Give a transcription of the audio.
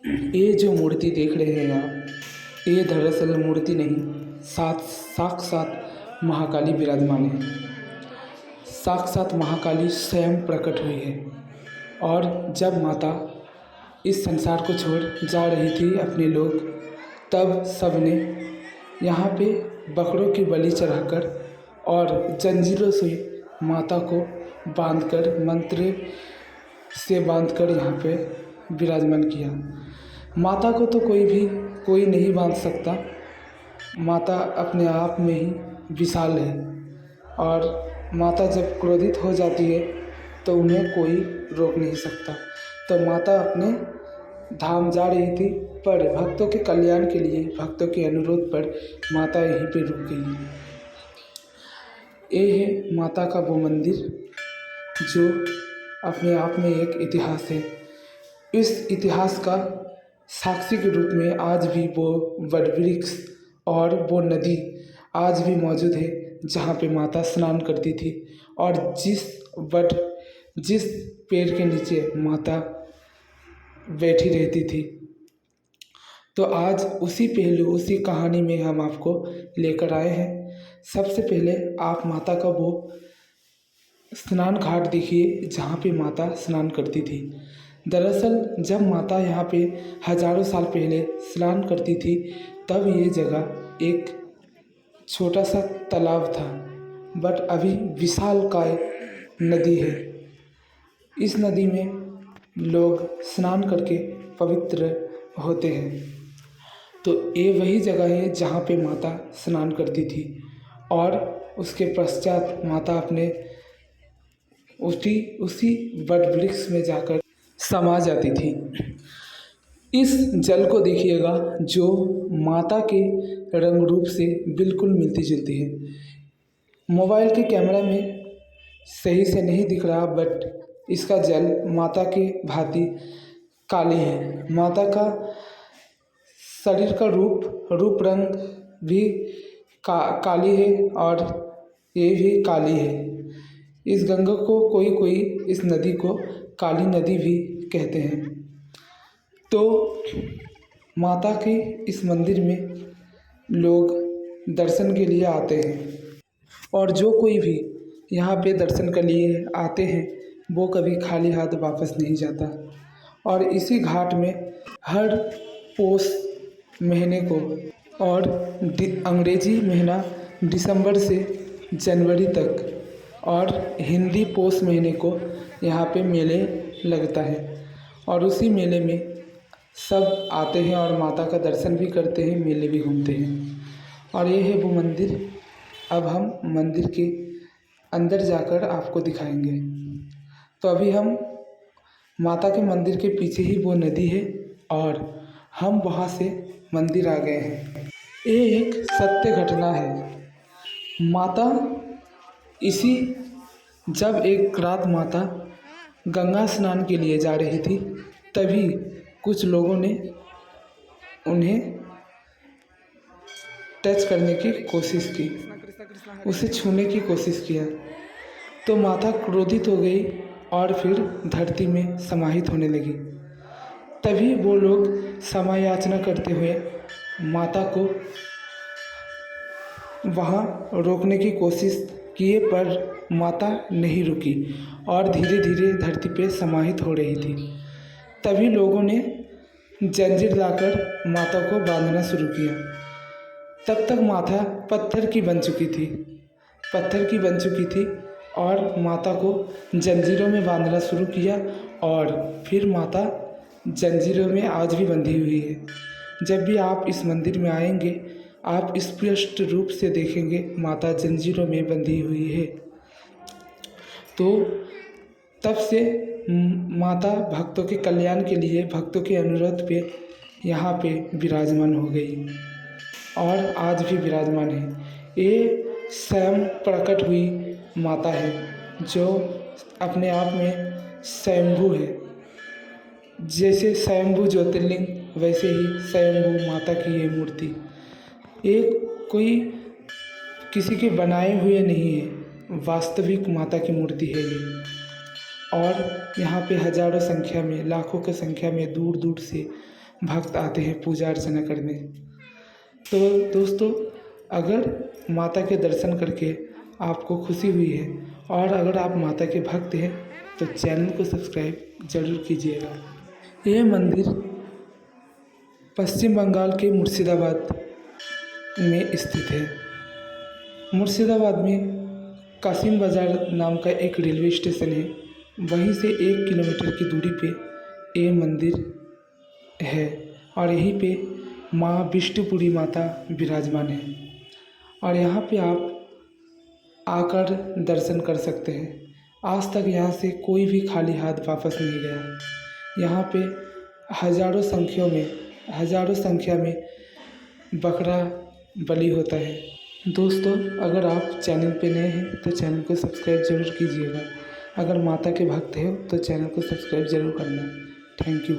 ये जो मूर्ति देख रहे हैं आप, ये दरअसल मूर्ति नहीं, साक्षात महाकाली विराजमान है। साक्षात महाकाली स्वयं प्रकट हुई है। और जब माता इस संसार को छोड़ जा रही थी अपने लोग, तब सबने यहाँ पे बकरों की बलि चढ़ाकर और जंजीरों से माता को बांधकर, मंत्र से बांधकर यहाँ पे विराजमान किया। माता को तो कोई नहीं बांध सकता। माता अपने आप में ही विशाल है और माता जब क्रोधित हो जाती है तो उन्हें कोई रोक नहीं सकता। तो माता अपने धाम जा रही थी, पर भक्तों के कल्याण के लिए, भक्तों के अनुरोध पर माता यहीं पे रुक गई। ये है माता का वो मंदिर जो अपने आप में एक इतिहास है। इस इतिहास का साक्षी के रूप में आज भी वो वटवृक्ष और वो नदी आज भी मौजूद है जहाँ पे माता स्नान करती थी। और जिस पेड़ के नीचे माता बैठी रहती थी, तो आज उसी पहलू, उसी कहानी में हम आपको लेकर आए हैं। सबसे पहले आप माता का वो स्नान घाट देखिए जहाँ पे माता स्नान करती थी। दरअसल जब माता यहाँ पे हजारों साल पहले स्नान करती थी, तब ये जगह एक छोटा सा तालाब था, बट अभी विशालकाय नदी है। इस नदी में लोग स्नान करके पवित्र होते हैं। तो ये वही जगह है जहाँ पे माता स्नान करती थी और उसके पश्चात माता अपने उसी वट वृक्ष में जाकर समा जाती थी। इस जल को देखिएगा जो माता के रंग रूप से बिल्कुल मिलती जुलती है। मोबाइल के कैमरा में सही से नहीं दिख रहा, बट इसका जल माता के भांति काली है। माता का शरीर का रूप रंग भी काली है और ये भी काली है। इस गंगा को कोई इस नदी को काली नदी भी कहते हैं। तो माता के इस मंदिर में लोग दर्शन के लिए आते हैं और जो कोई भी यहाँ पे दर्शन के लिए आते हैं वो कभी खाली हाथ वापस नहीं जाता। और इसी घाट में हर पौष महीने को और अंग्रेजी महीना दिसंबर से जनवरी तक और हिंदी पौष महीने को यहाँ पे मेले लगता है। और उसी मेले में सब आते हैं और माता का दर्शन भी करते हैं, मेले भी घूमते हैं। और ये है वो मंदिर। अब हम मंदिर के अंदर जाकर आपको दिखाएंगे। तो अभी हम माता के मंदिर के पीछे ही वो नदी है और हम वहाँ से मंदिर आ गए हैं। ये एक सत्य घटना है। माता जब एक रात माता गंगा स्नान के लिए जा रही थी, तभी कुछ लोगों ने उन्हें टच करने की कोशिश की, उसे छूने की कोशिश किया। तो माता क्रोधित हो गई और फिर धरती में समाहित होने लगी। तभी वो लोग क्षमा याचना करते हुए माता को वहाँ रोकने की कोशिश किए, पर माता नहीं रुकी और धीरे धीरे धरती पे समाहित हो रही थी। तभी लोगों ने जंजीर लाकर माता को बांधना शुरू किया। तब तक माता पत्थर की बन चुकी थी और माता को जंजीरों में बांधना शुरू किया और फिर माता जंजीरों में आज भी बंधी हुई है। जब भी आप इस मंदिर में आएंगे, आप स्पष्ट रूप से देखेंगे माता जंजीरों में बंधी हुई है। तो तब से माता भक्तों के कल्याण के लिए, भक्तों के अनुरोध पे यहाँ पे विराजमान हो गई और आज भी विराजमान है। ये स्वयं प्रकट हुई माता है जो अपने आप में स्वयंभू है। जैसे स्वयंभू ज्योतिर्लिंग, वैसे ही स्वयंभू माता की ये मूर्ति एक कोई किसी के बनाए हुए नहीं है, वास्तविक माता की मूर्ति है ये। और यहाँ पे हजारों संख्या में, लाखों की संख्या में दूर दूर से भक्त आते हैं पूजा अर्चना करने। तो दोस्तों, अगर माता के दर्शन करके आपको खुशी हुई है और अगर आप माता के भक्त हैं तो चैनल को सब्सक्राइब ज़रूर कीजिएगा। यह मंदिर पश्चिम बंगाल के मुर्शिदाबाद में स्थित है। मुर्शिदाबाद में कासिम बाज़ार नाम का एक रेलवे स्टेशन है, वहीं से 1 किलोमीटर की दूरी पे ये मंदिर है और यहीं पे माँ विष्णुपुरी माता विराजमान है और यहाँ पे आप आकर दर्शन कर सकते हैं। आज तक यहाँ से कोई भी खाली हाथ वापस नहीं गया। यहाँ पे हज़ारों संख्या में बकरा बलि होता है। दोस्तों, अगर आप चैनल पे नए हैं तो चैनल को सब्सक्राइब ज़रूर कीजिएगा। अगर माता के भक्त हैं तो चैनल को सब्सक्राइब ज़रूर करना। Thank you.